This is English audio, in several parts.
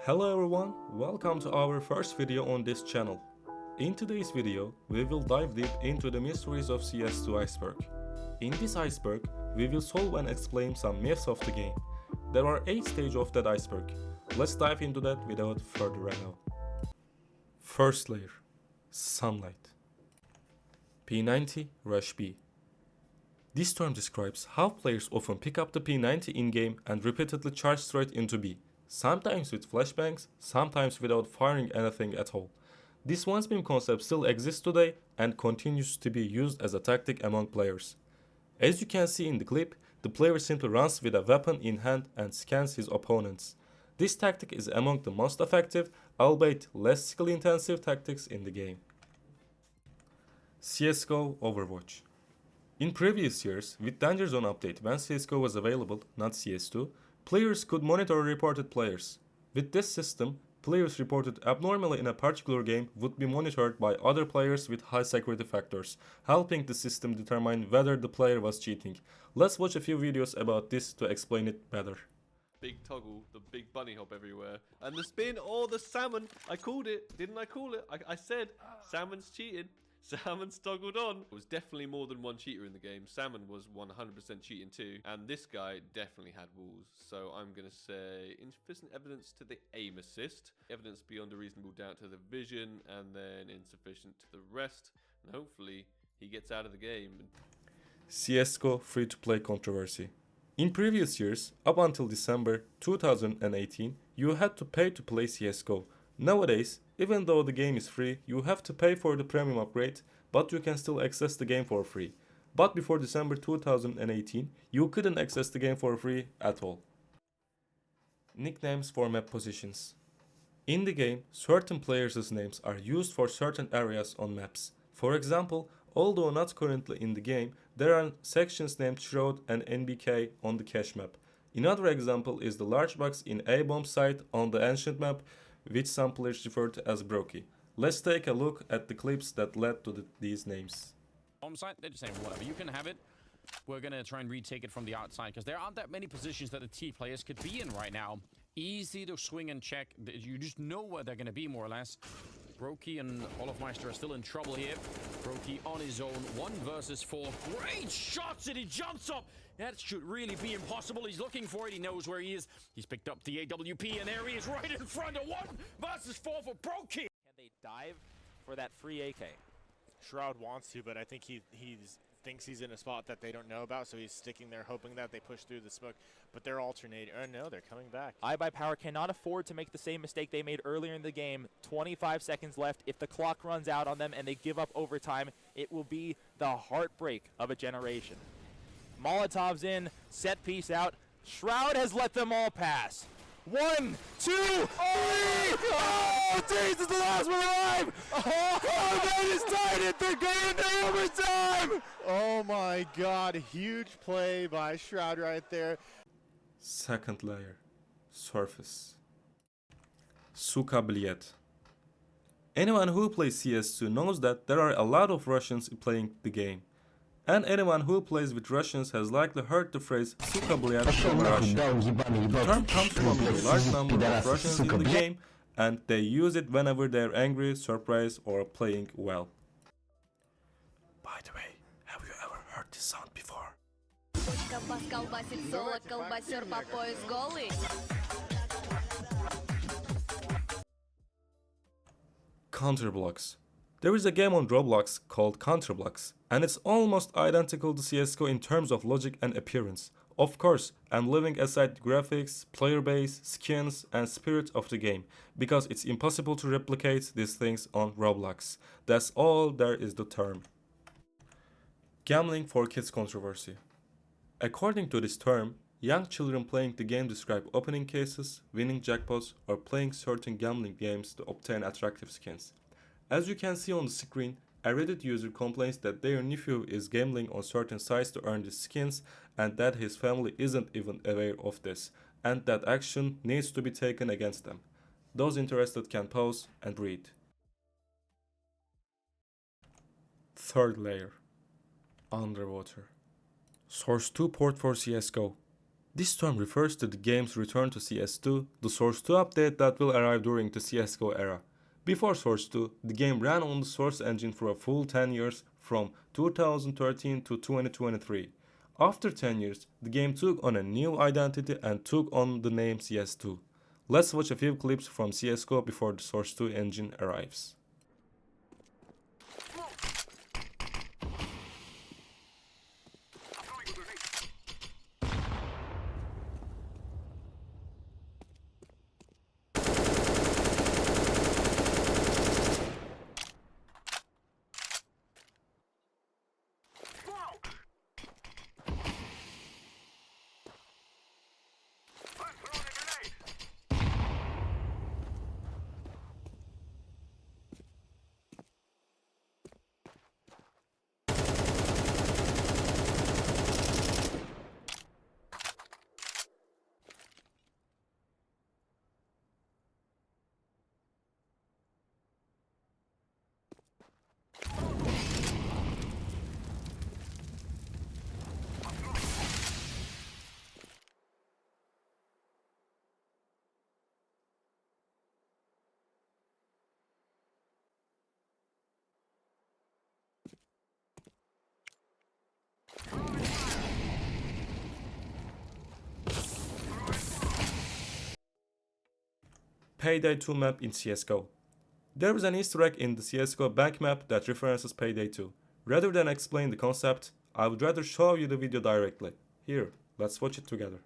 Hello everyone, welcome to our first video on this channel. In today's video, we will dive deep into the mysteries of Cs2 Iceberg. In this iceberg, we will solve and explain some myths of the game. There are 8 stages of that iceberg. Let's dive into that without further ado. First layer, sunlight. P90 Rush B. This term describes how players often pick up the P90 in-game and repeatedly charge straight into B. Sometimes with flashbangs, sometimes without firing anything at all. This one-beam concept still exists today and continues to be used as a tactic among players. As you can see in the clip, the player simply runs with a weapon in hand and scans his opponents. This tactic is among the most effective, albeit less skill-intensive tactics in the game. CSGO Overwatch. In previous years, with Danger Zone update when CSGO was available, not CS2, players could monitor reported players. With this system, players reported abnormally in a particular game would be monitored by other players with high security factors, helping the system determine whether the player was cheating. Let's watch a few videos about this to explain it better. Big toggle, the big bunny hop everywhere. And the spin, oh, the salmon. I called it. Didn't I call it? I said salmon's cheating. Salmon's toggled on. There was definitely more than one cheater in the game. Salmon was 100% cheating too. And this guy definitely had walls. So I'm going to say insufficient evidence to the aim assist. Evidence beyond a reasonable doubt to the vision. And then insufficient to the rest. And hopefully he gets out of the game. CSGO free-to-play controversy. In previous years, up until December 2018, you had to pay to play CSGO. Nowadays, even though the game is free, you have to pay for the premium upgrade, but you can still access the game for free. But before December 2018, you couldn't access the game for free at all. Nicknames for map positions. In the game, certain players' names are used for certain areas on maps. For example, although not currently in the game, there are sections named Shroud and NBK on the cache map. Another example is the large box in A-bomb site on the ancient map, which some players refer to as Brokey. Let's take a look at the clips that led to these names. Bomb site, they're just saying whatever, you can have it. We're gonna try and retake it from the outside because there aren't that many positions that the T players could be in right now. Easy to swing and check. You just know where they're gonna be more or less. Brokey and Olofmeister are still in trouble here. Brokey on his own, 1 versus 4. Great shots and he jumps up. That should really be impossible. He's looking for it. He knows where he is. He's picked up the AWP and there he is right in front of 1 versus 4 for Brokey. Can they dive for that free AK? Shroud wants to, but I think he thinks he's in a spot that they don't know about, so he's sticking there hoping that they push through the smoke, but they're alternating. Oh no, they're coming back. iBuyPower cannot afford to make the same mistake they made earlier in the game. 25 seconds left. If the clock runs out on them and they give up overtime, it will be the heartbreak of a generation. Molotov's in, set piece out. Shroud has let them all pass. 1, 2, 3! Oh, Jesus, the last one alive! Oh, they just tied it! They're going into overtime! Oh my god, huge play by Shroud right there. Second layer, surface. Suka Bliet. Anyone who plays CS2 knows that there are a lot of Russians playing the game. And anyone who plays with Russians has likely heard the phrase Suka Bliet from Russia. The term comes from the large number of Russians in the game, and they use it whenever they're angry, surprised, or playing well. By the way, have you ever heard this sound before? Counterblocks. There is a game on Roblox called Counterblocks, and it's almost identical to CSGO in terms of logic and appearance. Of course, I'm leaving aside the graphics, player base, skins, and spirit of the game, because it's impossible to replicate these things on Roblox. That's all there is the term. Gambling for kids controversy. According to this term, young children playing the game describe opening cases, winning jackpots, or playing certain gambling games to obtain attractive skins. As you can see on the screen, a Reddit user complains that their nephew is gambling on certain sites to earn these skins and that his family isn't even aware of this, and that action needs to be taken against them. Those interested can pause and read. Third layer, underwater. Source 2 port for CSGO. This term refers to the game's return to CS2, the Source 2 update that will arrive during the CSGO era. Before Source 2, the game ran on the Source engine for a full 10 years from 2013 to 2023. After 10 years, the game took on a new identity and took on the name CS2. Let's watch a few clips from CSGO before the Source 2 engine arrives. Payday 2 map in CSGO. There is an Easter egg in the CSGO bank map that references Payday 2. Rather than explain the concept, I would rather show you the video directly. Here, let's watch it together.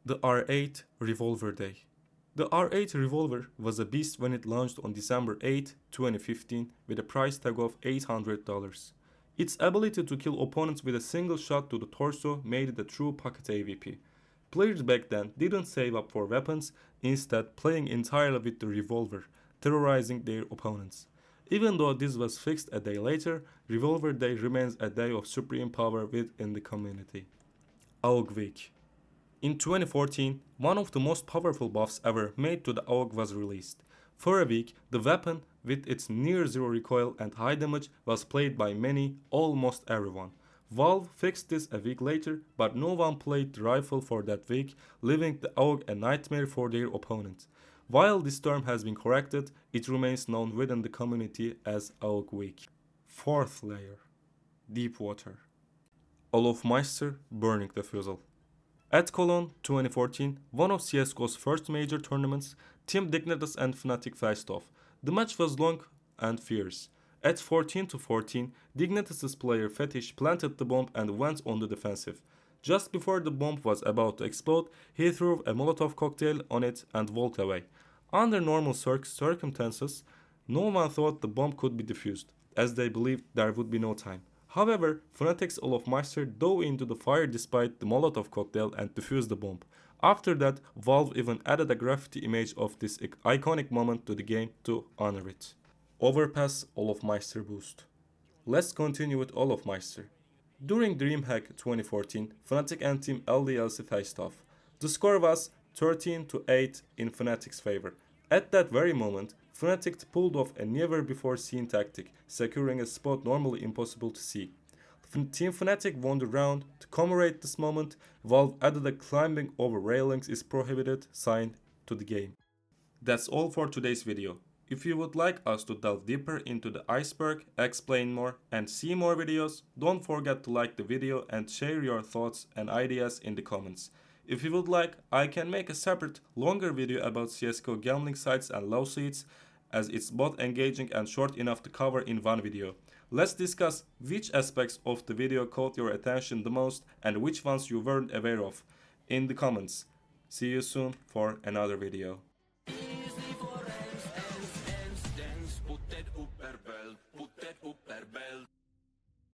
The R8 Revolver Day. The R8 Revolver was a beast when it launched on December 8, 2015 with a price tag of $800. Its ability to kill opponents with a single shot to the torso made it a true pocket AVP. Players back then didn't save up for weapons, instead playing entirely with the revolver, terrorizing their opponents. Even though this was fixed a day later, Revolver Day remains a day of supreme power within the community. AUG Week. In 2014, one of the most powerful buffs ever made to the AUG was released. For a week, the weapon, with its near zero recoil and high damage, was played by many, almost everyone. Valve fixed this a week later, but no one played the rifle for that week, leaving the AUG a nightmare for their opponents. While this term has been corrected, it remains known within the community as AUG Week. Fourth layer. Deep Water. Olofmeister Burning Defusal. At Cologne 2014, one of CSGO's first major tournaments, Team Dignitas and Fnatic faced off. The match was long and fierce. At 14-14, Dignitas' player Fetish planted the bomb and went on the defensive. Just before the bomb was about to explode, he threw a Molotov cocktail on it and walked away. Under normal circumstances, no one thought the bomb could be defused, as they believed there would be no time. However, Fnatic's Olofmeister dove into the fire despite the Molotov cocktail and defused the bomb. After that, Valve even added a graffiti image of this iconic moment to the game to honor it. Overpass Olofmeister boost. Let's continue with Olofmeister. During DreamHack 2014, Fnatic and Team LDLC faced off. The score was 13-8 in Fnatic's favor. At that very moment, Fnatic pulled off a never-before-seen tactic, securing a spot normally impossible to see. Team Fnatic won the round. To commemorate this moment, Valve added a climbing over railings is prohibited sign to the game. That's all for today's video. If you would like us to delve deeper into the iceberg, explain more, and see more videos, don't forget to like the video and share your thoughts and ideas in the comments. If you would like, I can make a separate, longer video about CSGO gambling sites and lawsuits, as it's both engaging and short enough to cover in one video. Let's discuss which aspects of the video caught your attention the most and which ones you weren't aware of in the comments. See you soon for another video.